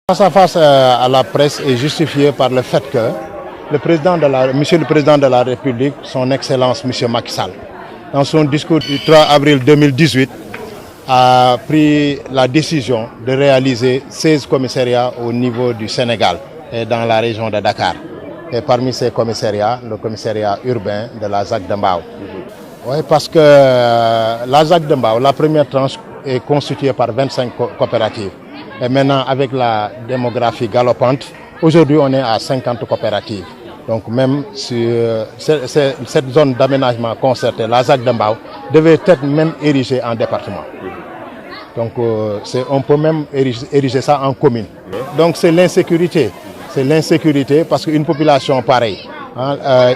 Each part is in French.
Face à face à la presse est justifié par le fait que Monsieur le Président de la République, son Excellence Monsieur Macky Sall, dans son discours du 3 avril 2018, a pris la décision de réaliser 16 commissariats au niveau du Sénégal et dans la région de Dakar. Et parmi ces commissariats, le commissariat urbain de la ZAC de Mbao. Oui, parce que la ZAC de Mbao, la première tranche est constituée par 25 coopératives. Et maintenant, avec la démographie galopante, aujourd'hui on est à 50 coopératives. Donc même sur cette zone d'aménagement concertée, la ZAC de Mbao devait être même érigée en département. Donc on peut même ériger ça en commune. Donc c'est l'insécurité. C'est l'insécurité parce qu'une population pareille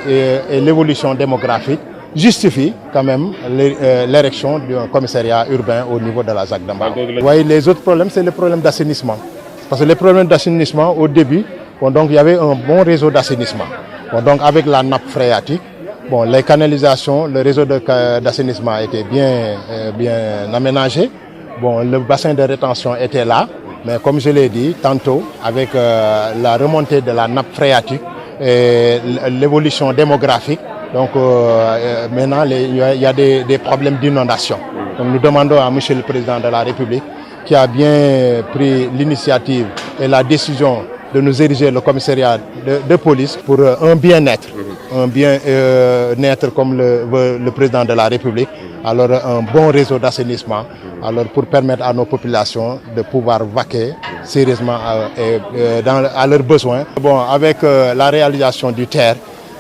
et l'évolution démographique justifie quand même l'érection d'un commissariat urbain au niveau de la ZAC de Mbao. Oui, les autres problèmes, c'est le problème d'assainissement. Parce que les problèmes d'assainissement, au début, donc, il y avait un bon réseau d'assainissement. Donc avec la nappe phréatique, les canalisations, le réseau d'assainissement était bien aménagé. Le bassin de rétention était là, mais comme je l'ai dit tantôt, avec la remontée de la nappe phréatique et l'évolution démographique, donc maintenant il y a des problèmes d'inondation. Donc nous demandons à Monsieur le Président de la République, qui a bien pris l'initiative et la décision de nous ériger le commissariat de police pour un bien-être, comme veut le Président de la République, alors un bon réseau d'assainissement, alors pour permettre à nos populations de pouvoir vaquer sérieusement à leurs besoins. Avec la réalisation du TER,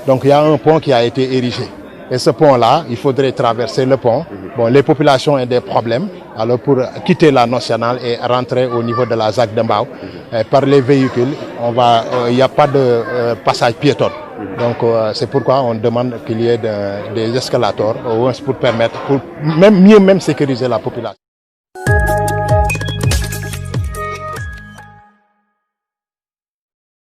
donc il y a un pont qui a été érigé. Et ce pont-là, il faudrait traverser le pont. Les populations ont des problèmes. Alors pour quitter la nationale et rentrer au niveau de la ZAC de Mbao, par les véhicules, il n'y a pas de passage piéton. Donc c'est pourquoi on demande qu'il y ait des escalators, au moins pour permettre, pour mieux sécuriser la population.